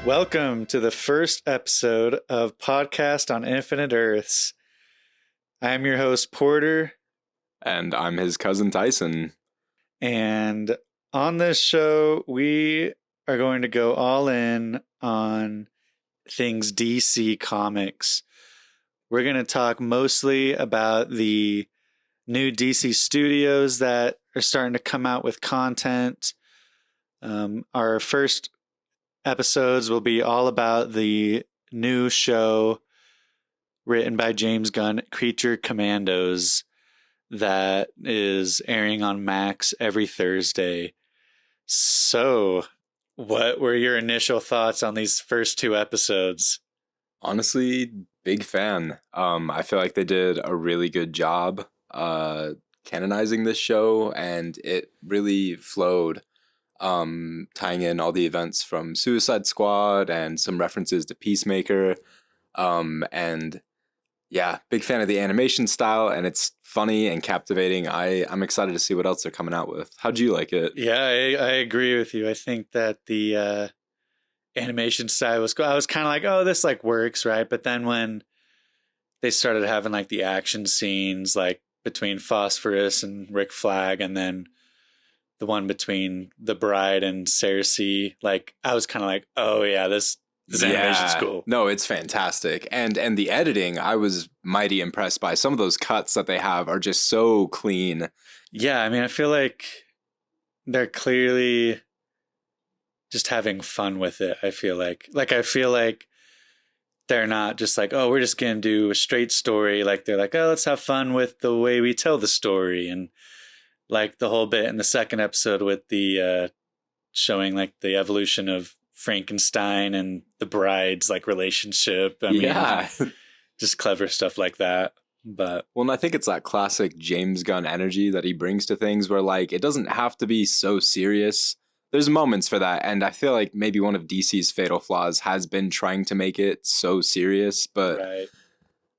Welcome to the first episode of Podcast on Infinite Earths. I'm your host, Porter. And I'm his cousin, Tyson. And on this show, we are going to go all in on things DC Comics. We're going to talk mostly about the new DC studios that are starting to come out with content. Our first episodes will be all about the new show written by James Gunn, Creature Commandos, that is airing on Max every Thursday. So, what were your initial thoughts on these first two episodes? Honestly, big fan. I feel like they did a really good job canonizing this show, and it really flowed, tying in all the events from Suicide Squad and some references to Peacemaker. And yeah, big fan of the animation style, and it's funny and captivating. I'm excited to see what else they're coming out with. How'd you like it? Yeah, I agree with you. I think that the animation style was cool. I was kind of like, oh, this like works, right? But then when they started having like the action scenes, like between Phosphorus and Rick Flag, and then the one between the bride and Cersei, like I was kind of like, oh yeah, this animation's cool. No, it's fantastic. And the editing, I was mighty impressed by. Some of those cuts that they have are just so clean. Yeah, I mean, I feel like they're clearly just having fun with it. I feel like they're not just like, oh, we're just going to do a straight story. Like they're like, oh, let's have fun with the way we tell the story. And like the whole bit in the second episode with the showing like the evolution of Frankenstein and the bride's like relationship. I mean, just clever stuff like that. But well, and I think it's that classic James Gunn energy that he brings to things where like it doesn't have to be so serious. There's moments for that, and I feel like maybe one of DC's fatal flaws has been trying to make it so serious, but right.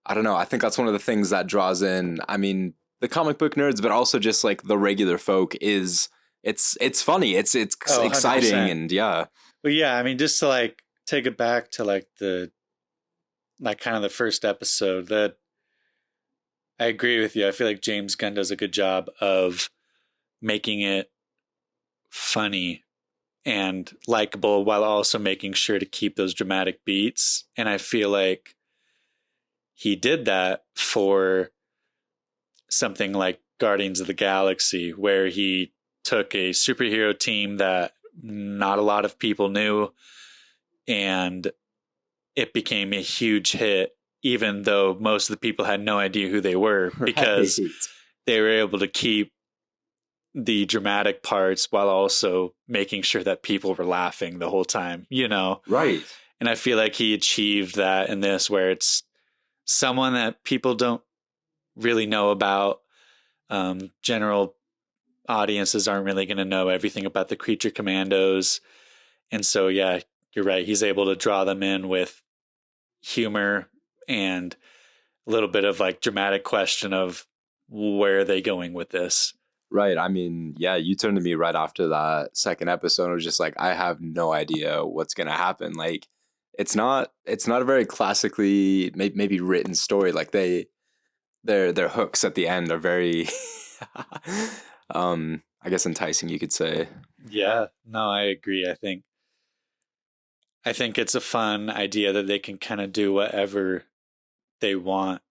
I don't know. I think that's one of the things that draws in, I mean, the comic book nerds, but also just like the regular folk is it's funny. It's exciting 100%. and yeah. But yeah, I mean, just to like take it back to like kind of the first episode, that I agree with you. I feel like James Gunn does a good job of making it funny and likable while also making sure to keep those dramatic beats. And I feel like he did that for something like Guardians of the Galaxy, where he took a superhero team that not a lot of people knew, and it became a huge hit, even though most of the people had no idea who they were, because they were able to keep the dramatic parts while also making sure that people were laughing the whole time, you know? Right. And I feel like he achieved that in this, where it's someone that people don't really know about. General audiences aren't really going to know everything about the Creature Commandos. And so, yeah, you're right. He's able to draw them in with humor and a little bit of like dramatic question of where are they going with this? Right. I mean, yeah, you turned to me right after that second episode. I was just like, I have no idea what's going to happen. Like, it's not a very classically maybe written story. Like their hooks at the end are very, I guess enticing, you could say. Yeah, no, I agree. I think it's a fun idea that they can kind of do whatever they want.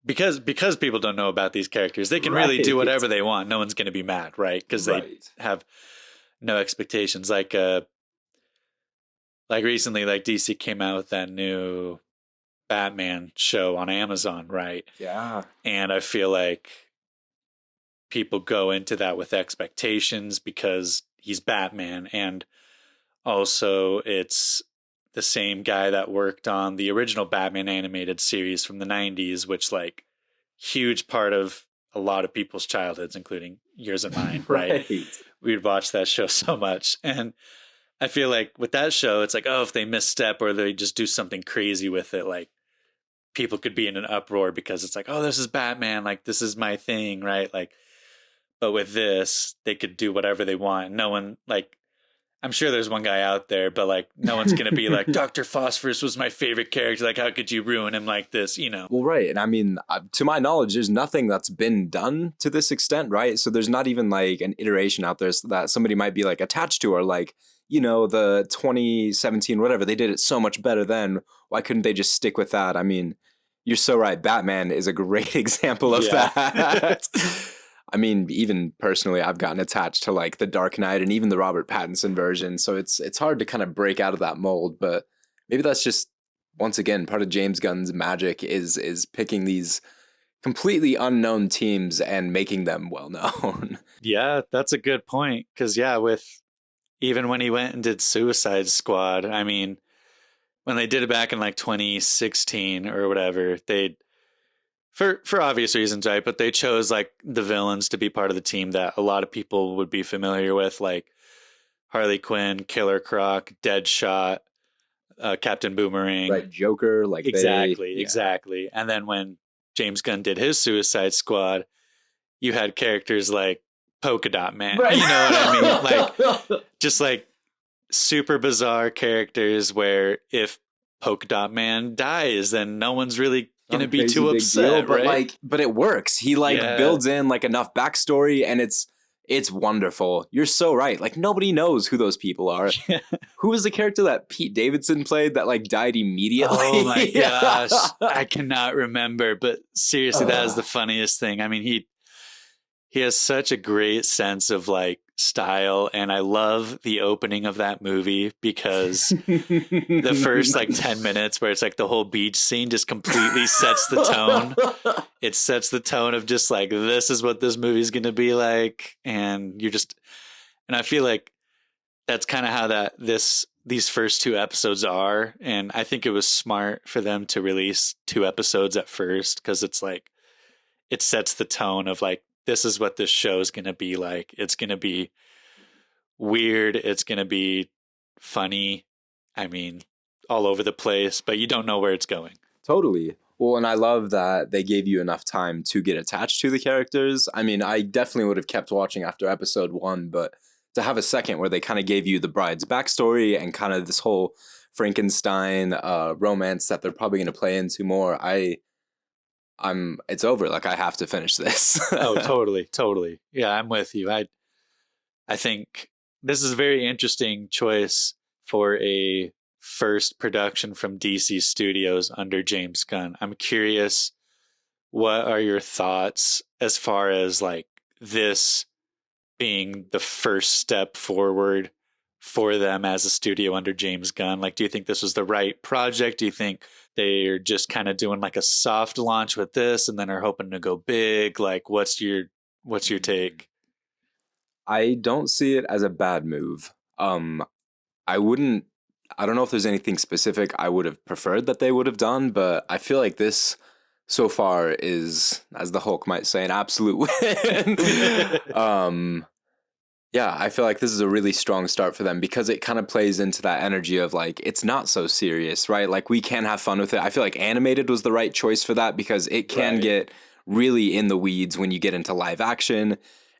Because people don't know about these characters, they can really do whatever they want. No one's going to be mad, right? Because they have no expectations. Like recently, like DC came out with that new Batman show on Amazon, right? Yeah. And I feel like people go into that with expectations because he's Batman, and also it's the same guy that worked on the original Batman animated series from the 90s, which like huge part of a lot of people's childhoods, including yours and mine, right? We'd watch that show so much. And I feel like with that show, it's like, oh, if they misstep or they just do something crazy with it, like people could be in an uproar because it's like, oh, this is Batman. Like, this is my thing, right? Like, but with this, they could do whatever they want. No one, like, I'm sure there's one guy out there, but like no one's gonna be like Dr. Phosphorus was my favorite character. Like, how could you ruin him like this? You know? Well, right. And I mean, to my knowledge, there's nothing that's been done to this extent, right? So there's not even like an iteration out there that somebody might be like attached to, or like, you know, the 2017, whatever, they did it so much better then. Why couldn't they just stick with that? I mean, you're so right. Batman is a great example of that. I mean, even personally, I've gotten attached to like the Dark Knight and even the Robert Pattinson version. So it's hard to kind of break out of that mold, but maybe that's just, once again, part of James Gunn's magic is picking these completely unknown teams and making them well known. Yeah, that's a good point. Because with even when he went and did Suicide Squad, I mean, when they did it back in like 2016 or whatever, they for obvious reasons, right? But they chose like the villains to be part of the team that a lot of people would be familiar with, like Harley Quinn, Killer Croc, Deadshot, Captain Boomerang, Right, Joker, like exactly. And then when James Gunn did his Suicide Squad, you had characters like Polka Dot Man. Right. You know what I mean? Like just like super bizarre characters where if Polka Dot Man dies, then no one's really gonna be too upset, but right? but it works. He builds in like enough backstory, and it's wonderful. You're so right. Like nobody knows who those people are. Yeah. Who was the character that Pete Davidson played that like died immediately? Oh my gosh, I cannot remember. But seriously, that is the funniest thing. I mean, he has such a great sense of like style, and I love the opening of that movie because the first like 10 minutes where it's like the whole beach scene just completely sets the tone. It sets the tone of just like, this is what this movie is going to be like. And I feel like that's kind of how these first two episodes are. And I think it was smart for them to release two episodes at first, because it's like, it sets the tone of like, this is what this show is going to be like. It's going to be weird. It's going to be funny. I mean, all over the place, but you don't know where it's going. Totally. Well, and I love that they gave you enough time to get attached to the characters. I mean, I definitely would have kept watching after episode 1, but to have a second where they kind of gave you the bride's backstory and kind of this whole Frankenstein romance that they're probably going to play into more, it's over. Like, I have to finish this. Oh, totally. Yeah, I'm with you. I think this is a very interesting choice for a first production from DC Studios under James Gunn. I'm curious, what are your thoughts as far as like this being the first step forward for them as a studio under James Gunn? Like, do you think this was the right project? Do you think they're just kind of doing like a soft launch with this and then are hoping to go big? Like, what's your take? I don't see it as a bad move. I don't know if there's anything specific I would have preferred that they would have done, but I feel like this so far is, as the Hulk might say, an absolute win. Yeah, I feel like this is a really strong start for them because it kind of plays into that energy of like, it's not so serious, right? Like we can have fun with it. I feel like animated was the right choice for that because it can get really in the weeds when you get into live action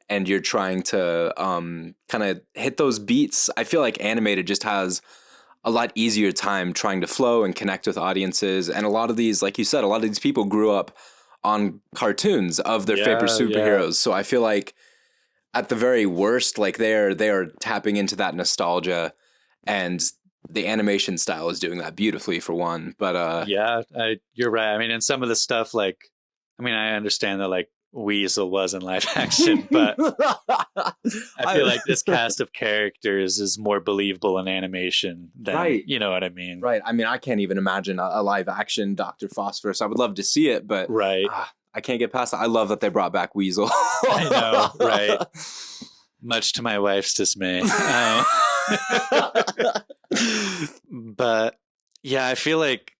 and you're trying to kind of hit those beats. I feel like animated just has a lot easier time trying to flow and connect with audiences. And a lot of these, like you said, a lot of these people grew up on cartoons of their favorite superheroes. So I feel like at the very worst, like they're tapping into that nostalgia, and the animation style is doing that beautifully for one. But you're right. I mean, and some of the stuff, like, I mean, I understand that like Weasel was in live action, but I feel like this cast of characters is more believable in animation than, you know what I mean? Right. I mean, I can't even imagine a live action Dr. Phosphorus. I would love to see it, but I can't get past it. I love that they brought back Weasel. I know, right? Much to my wife's dismay. But yeah, I feel like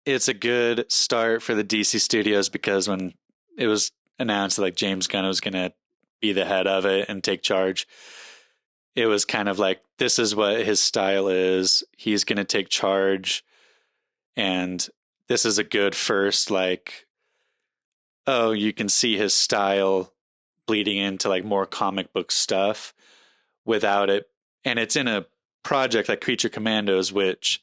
it's a good start for the DC Studios because when it was announced that like James Gunn was going to be the head of it and take charge, it was kind of like, this is what his style is. He's going to take charge. And this is a good first, like, oh, you can see his style bleeding into like more comic book stuff without it. And it's in a project like Creature Commandos, which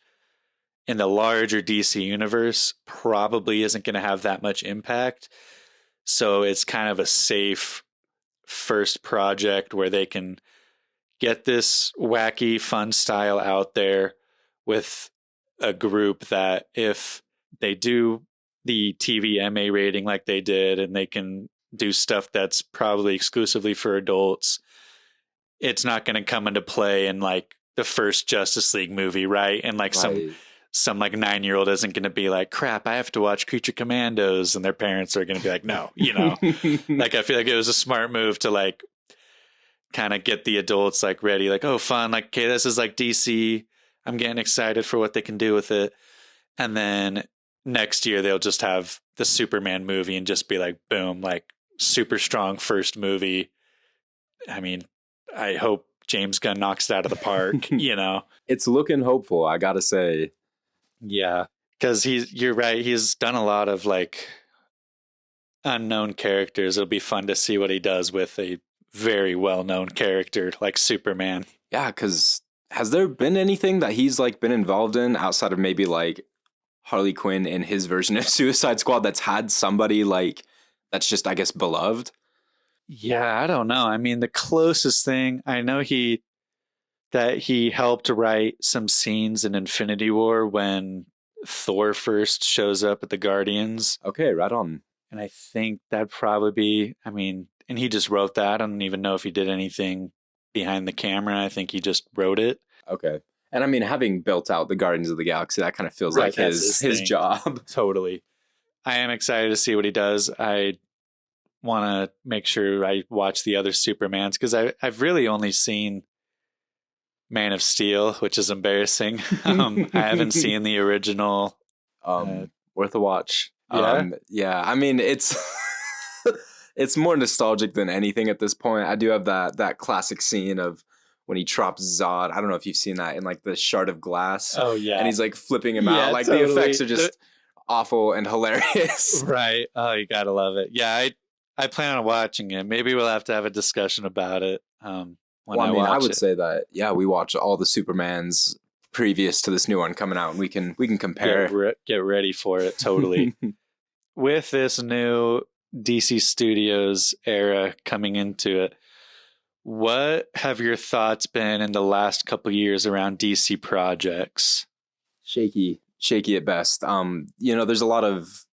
in the larger DC universe probably isn't going to have that much impact. So it's kind of a safe first project where they can get this wacky, fun style out there with a group that if they do the TV MA rating like they did, and they can do stuff that's probably exclusively for adults, it's not going to come into play in like the first Justice League movie, right? And like some like 9-year-old isn't going to be like, crap, I have to watch Creature Commandos, and their parents are going to be like, no, you know. Like I feel like it was a smart move to like kind of get the adults like ready, like, oh, fun, like, okay, this is like DC, I'm getting excited for what they can do with it. And then next year they'll just have the Superman movie and just be like, boom, like super strong first movie. I mean, I hope James Gunn knocks it out of the park, you know. It's looking hopeful, I gotta say. Yeah, because you're right, he's done a lot of like unknown characters. It'll be fun to see what he does with a very well-known character like Superman. Yeah, because has there been anything that he's like been involved in outside of maybe like Harley Quinn in his version of Suicide Squad that's had somebody like that's just, I guess, beloved? Yeah, I don't know. I mean, the closest thing I know he helped write some scenes in Infinity War when Thor first shows up at the Guardians. Okay, right on. And I think that'd probably be, I mean, and he just wrote that. I don't even know if he did anything behind the camera. I think he just wrote it. Okay. And I mean, having built out the Guardians of the Galaxy, that kind of feels Right, like his job. Totally. I am excited to see what he does. I want to make sure I watch the other Supermans because I've really only seen Man of Steel, which is embarrassing. I haven't seen the original. Worth a watch. Yeah. Yeah. I mean, it's it's more nostalgic than anything at this point. I do have that classic scene of when he drops Zod. I don't know if you've seen that in like the shard of glass. Oh yeah. And he's like flipping him out. Like totally. The effects are just awful and hilarious. Right. Oh, you gotta love it. Yeah, I plan on watching it. Maybe we'll have to have a discussion about it. I would say that, yeah, we watch all the Supermans previous to this new one coming out, and we can compare. Get ready for it. Totally. With this new DC Studios era coming into it, what have your thoughts been in the last couple of years around DC projects? Shaky at best. There's a lot of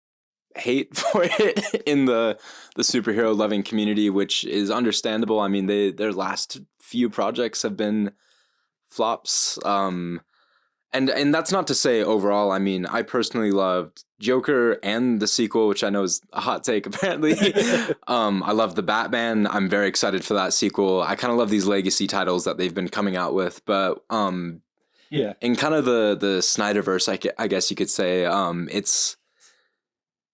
hate for it in the superhero loving community, which is understandable. I mean, their last few projects have been flops. And that's not to say overall. I mean, I personally loved Joker and the sequel, which I know is a hot take apparently. I love the Batman. I'm very excited for that sequel. I kind of love these legacy titles that they've been coming out with, but yeah, in kind of the Snyderverse, I guess you could say,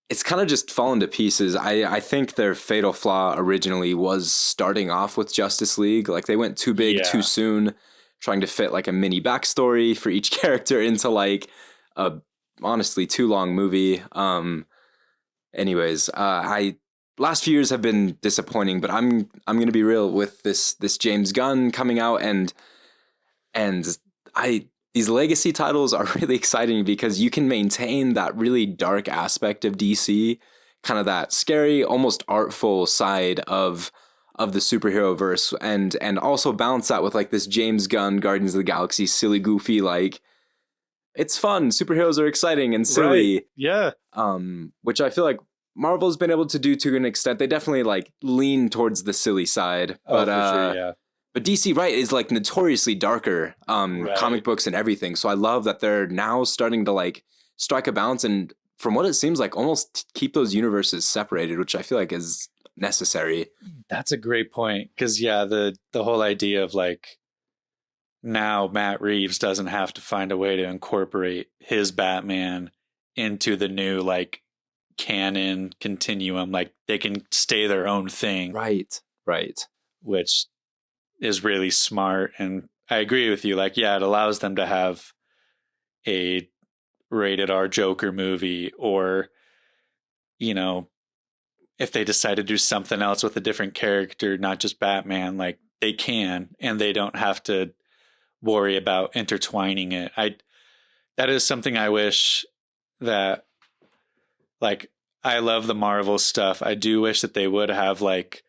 it's kind of just fallen to pieces. I think their fatal flaw originally was starting off with Justice League. Like they went too big too soon, trying to fit like a mini backstory for each character into like a honestly too long movie. Anyways, last few years have been disappointing, but I'm gonna be real with this James Gunn coming out, and these legacy titles are really exciting because you can maintain that really dark aspect of DC, kind of that scary, almost artful side of the superhero verse, and also balance that with like this James Gunn Guardians of the Galaxy silly, goofy, like it's fun. Superheroes are exciting and silly. Right. Yeah. Which I feel like Marvel's been able to do to an extent. They definitely like lean towards the silly side. But for sure, yeah. But DC, right, is like notoriously darker, comic books and everything. So I love that they're now starting to like strike a balance and, from what it seems like, almost keep those universes separated, which I feel like is necessary. That's a great point. Because yeah, the whole idea of like now Matt Reeves doesn't have to find a way to incorporate his Batman into the new like canon continuum. Like they can stay their own thing. Right. Which is really smart. And I agree with you. Like, yeah, it allows them to have a rated R Joker movie, or, you know, if they decide to do something else with a different character, not just Batman, like they can, and they don't have to worry about intertwining it. That is something I wish that, like, I love the Marvel stuff. I do wish that they would have like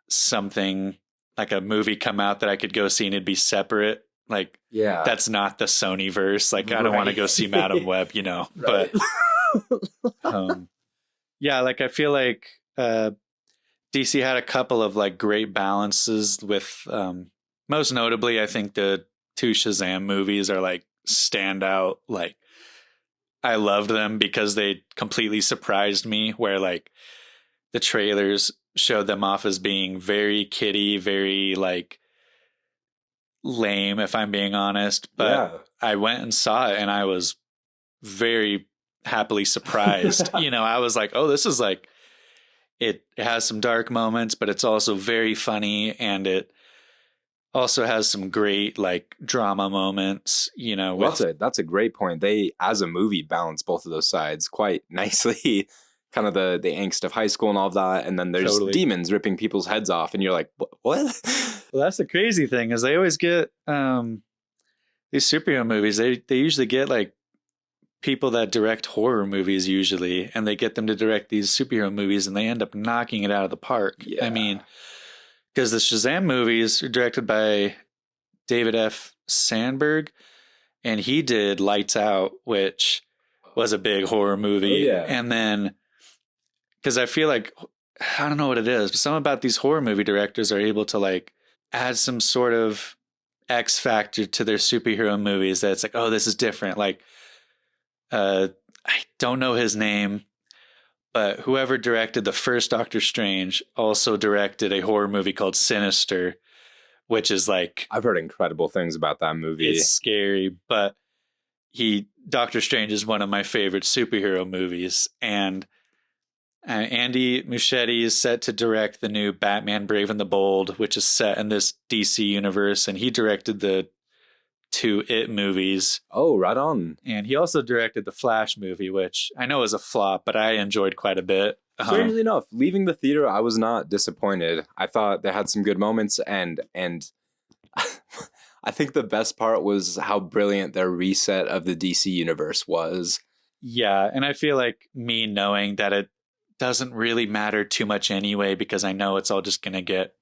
something, like a movie come out that I could go see and it'd be separate. Like, Yeah. that's not the Sony verse. Like, I don't want to go see Madam Web, you know. Right. But yeah, like I feel like DC had a couple of like great balances with most notably, I think the two Shazam movies are like standout. Like, I loved them because they completely surprised me, where like the trailers showed them off as being very kiddie, very like lame, if I'm being honest. But I went and saw it and I was very happily surprised. You know, I was like, oh, this is like, it has some dark moments, but it's also very funny, and it also has some great like drama moments, you know. That's a great point. They, as a movie, balance both of those sides quite nicely. Kind of the angst of high school and all of that, and then there's demons ripping people's heads off, and you're like, what? Well, that's the crazy thing, is they always get these superhero movies. They usually get like people that direct horror movies usually, and they get them to direct these superhero movies, and they end up knocking it out of the park. Yeah. I mean, because the Shazam movies are directed by David F. Sandberg, and he did Lights Out, which was a big horror movie. Oh, yeah. And then, because I feel like, I don't know what it is, but something about these horror movie directors are able to like add some sort of X factor to their superhero movies that it's like, oh, this is different. Like, I don't know his name, but whoever directed the first Doctor Strange also directed a horror movie called Sinister, which is like, I've heard incredible things about that movie. It's scary, but Doctor Strange is one of my favorite superhero movies. And Andy Muschietti is set to direct the new Batman Brave and the Bold, which is set in this DC universe. And he directed the 2 It movies. Oh, right on. And he also directed the Flash movie, which I know is a flop, but I enjoyed quite a bit. Strangely enough, leaving the theater, I was not disappointed. I thought they had some good moments, and I think the best part was how brilliant their reset of the DC universe was. Yeah, and I feel like me knowing that it doesn't really matter too much anyway, because I know it's all just going to get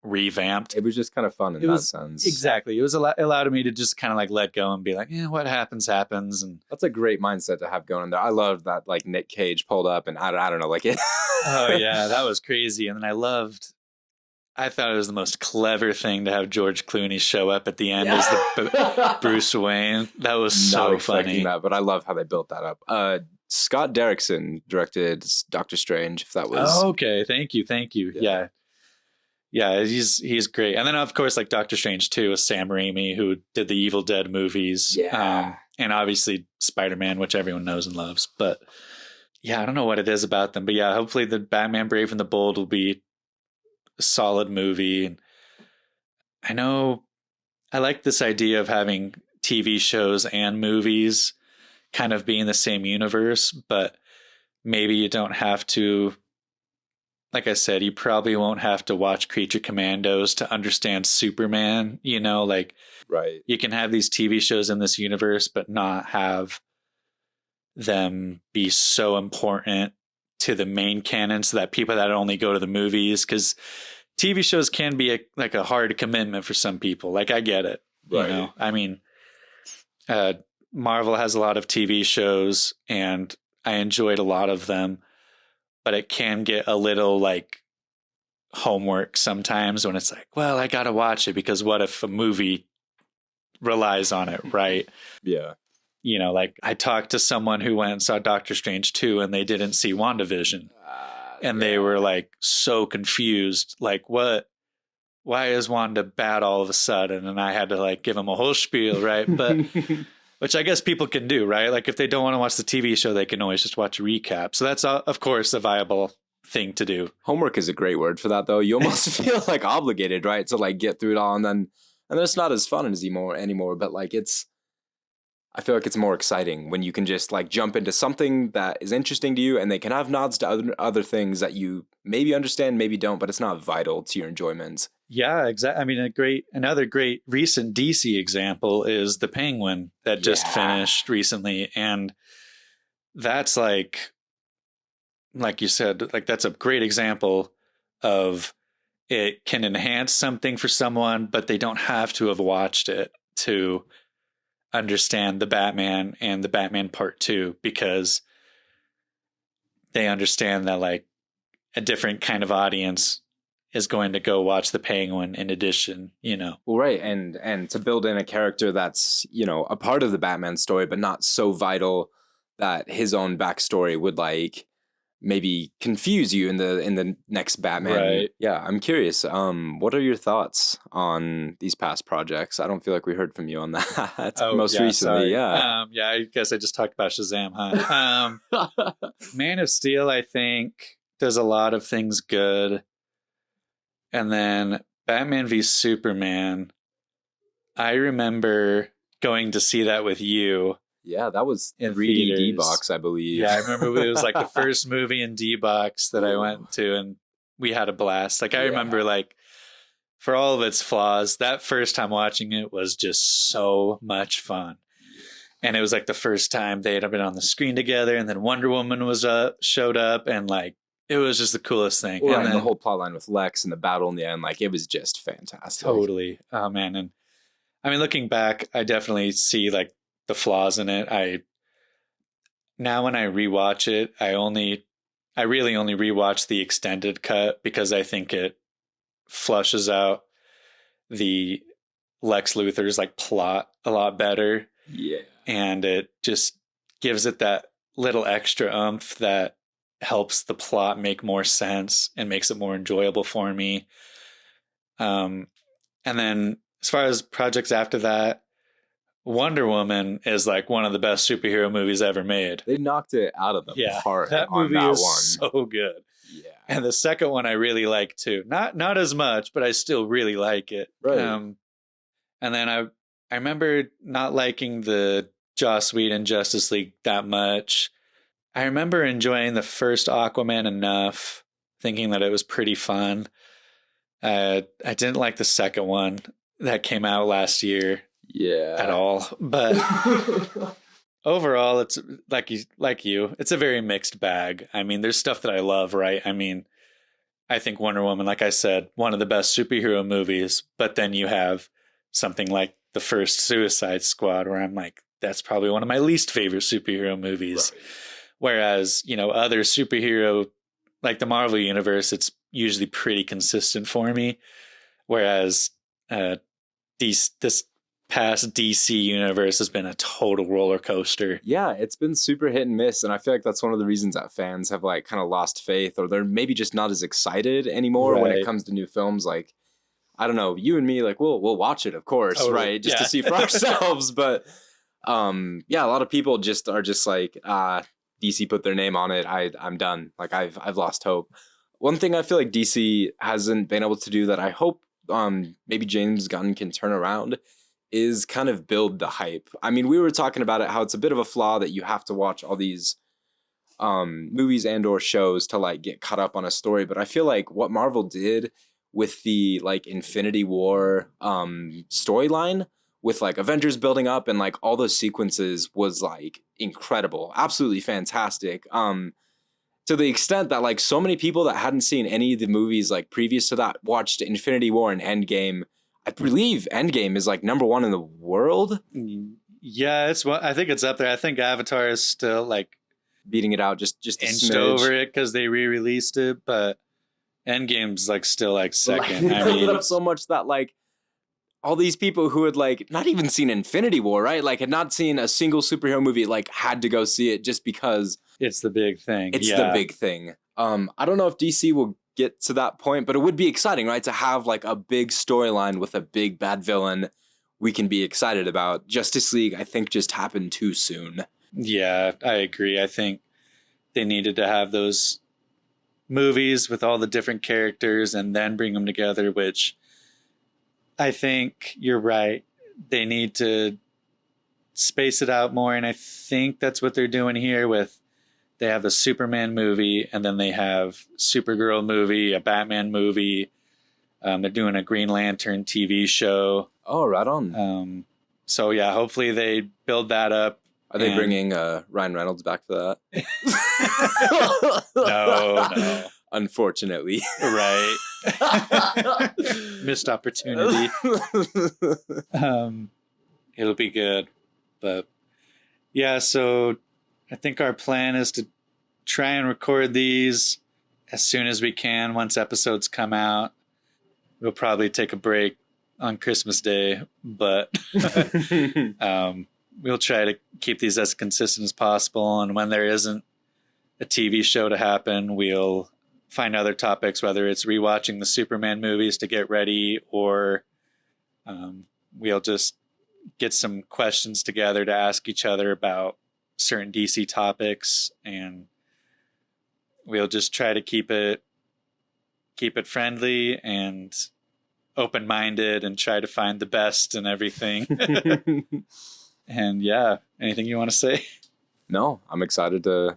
revamped. It was just kind of fun in that sense. Exactly. It was allowed me to just kind of like let go and be like, yeah, what happens. And that's a great mindset to have going in there. I loved that, like, Nick Cage pulled up, and I don't know, like it. Oh yeah, that was crazy. And then I thought it was the most clever thing to have George Clooney show up at the end as the Bruce Wayne. That was so funny. That, but I love how they built that up. Scott Derrickson directed Doctor Strange, if that was... Oh, okay. Thank you. Yeah, he's great. And then, of course, like Doctor Strange 2 with Sam Raimi, who did the Evil Dead movies. Yeah. And obviously Spider-Man, which everyone knows and loves. But yeah, I don't know what it is about them. But yeah, hopefully the Batman Brave and the Bold will be a solid movie. And I know I like this idea of having TV shows and movies kind of be in the same universe, but maybe you don't have to. Like I said, you probably won't have to watch Creature Commandos to understand Superman, you know, like, right. You can have these TV shows in this universe, but not have them be so important to the main canon so that people that only go to the movies, because TV shows can be a hard commitment for some people. Like, I get it. Right. You know, I mean, Marvel has a lot of TV shows and I enjoyed a lot of them. But it can get a little like homework sometimes when it's like, well, I got to watch it because what if a movie relies on it, right? Yeah. You know, like I talked to someone who went and saw Doctor Strange 2 and they didn't see WandaVision. And they were like so confused. Like, why is Wanda bad all of a sudden? And I had to like give them a whole spiel, right? But... Which I guess people can do, right? Like if they don't want to watch the TV show, they can always just watch a recap. So that's, of course, a viable thing to do. Homework is a great word for that, though. You almost feel like obligated, right? To like get through it all. And then it's not as fun as anymore. But like I feel like it's more exciting when you can just like jump into something that is interesting to you and they can have nods to other things that you maybe understand, maybe don't, but it's not vital to your enjoyment. Yeah, exactly. I mean, another great recent DC example is the Penguin that just Yeah. finished recently, and that's like you said, like that's a great example of it can enhance something for someone, but they don't have to have watched it to understand the Batman and the Batman Part 2 because they understand that like a different kind of audience is going to go watch the Penguin in addition, you know. Well, right, and to build in a character that's, you know, a part of the Batman story, but not so vital that his own backstory would like maybe confuse you in the next Batman. Right. Yeah, I'm curious. What are your thoughts on these past projects? I don't feel like we heard from you on that Oh, most yeah, recently. sorry. Yeah. Yeah, I guess I just talked about Shazam, huh? Man of Steel, I think, does a lot of things good. And then Batman v Superman, I remember going to see that with you Yeah, that was in 3D D theaters. box, I believe. Yeah, I remember it was like the first movie in D box that I went to, and we had a blast. Like I remember, Yeah. like for all of its flaws, that first time watching it was just so much fun. And it was like the first time they had been on the screen together, and then Wonder Woman was showed up, and like it was just the coolest thing. Right, And and the then whole plot line with Lex and the battle in the end, like it was just fantastic. totally, oh man, and I mean, looking back, I definitely see like the flaws in it. I now when I rewatch it, I really only rewatch the extended cut because I think it flushes out the Lex Luthor's like plot a lot better, Yeah. and it just gives it that little extra oomph that helps the plot make more sense and makes it more enjoyable for me. And then as far as projects after that, Wonder Woman is like one of the best superhero movies ever made. They knocked it out of the Yeah, park that on movie that is one. so good. Yeah. And the second one I really like too. Not as much, but I still really like it. Right. And then I remember not liking the Joss Whedon Justice League that much. I remember enjoying the first Aquaman enough, thinking that it was pretty fun. I didn't like the second one that came out last year Yeah. at all, but overall, it's like you. It's a very mixed bag. I mean, there's stuff that I love, right? I mean, I think Wonder Woman, like I said, one of the best superhero movies. But then you have something like the first Suicide Squad, where I'm like, that's probably one of my least favorite superhero movies. Right. Whereas, you know, other superhero, like the Marvel Universe, it's usually pretty consistent for me. Whereas this past DC universe has been a total roller coaster. Yeah, it's been super hit and miss, and I feel like that's one of the reasons that fans have like kind of lost faith, or they're maybe just not as excited anymore when it Right. comes to new films. Like, I don't know, you and me, like we'll watch it, of course, Totally. right, just to Yeah. see for ourselves. But yeah, a lot of people just are just like, DC put their name on it. I'm done. Like I've lost hope. One thing I feel like DC hasn't been able to do that I hope maybe James Gunn can turn around is kind of build the hype. I mean, we were talking about it, how it's a bit of a flaw that you have to watch all these movies and or shows to like get caught up on a story. But I feel like what Marvel did with the like Infinity War storyline with like Avengers building up and like all those sequences was like incredible, absolutely fantastic. To the extent that like so many people that hadn't seen any of the movies like previous to that watched Infinity War and Endgame. I believe Endgame is like number one in the world, Yeah, I think it's up there. I think Avatar is still like beating it out just a inched smidge. over it because they re-released it, but Endgame's like still like second. Like, I they built it mean, up so much that like all these people who had like not even seen Infinity War, right? Like had not seen a single superhero movie, like had to go see it just because it's the big thing. it's Yeah. the big thing. I don't know if DC will get to that point, but it would be exciting, right? To have like a big storyline with a big bad villain we can be excited about. Justice League, I think, just happened too soon. Yeah, I agree. I think they needed to have those movies with all the different characters and then bring them together, which I think you're right. They need to space it out more. And I think that's what they're doing here with they have the Superman movie and then they have Supergirl movie, a Batman movie, They're doing a Green Lantern TV show. Oh, right on. So yeah, hopefully they build that up. Are they bringing Ryan Reynolds back for that? No. Unfortunately. Right. Missed opportunity. It'll be good. But yeah, so I think our plan is to try and record these as soon as we can once episodes come out. We'll probably take a break on Christmas Day, but we'll try to keep these as consistent as possible. And when there isn't a TV show to happen, we'll find other topics, whether it's rewatching the Superman movies to get ready, or we'll just get some questions together to ask each other about certain DC topics, and we'll just try to keep it friendly and open-minded and try to find the best in everything. And yeah, anything you want to say? No, I'm excited to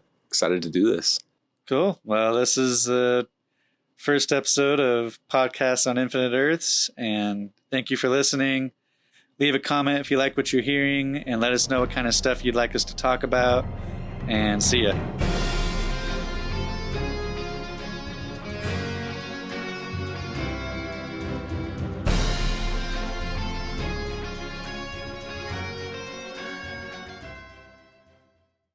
do this. Cool. Well, this is the first episode of Podcasts on Infinite Earths, and thank you for listening. Leave a comment if you like what you're hearing, and let us know what kind of stuff you'd like us to talk about, and see ya.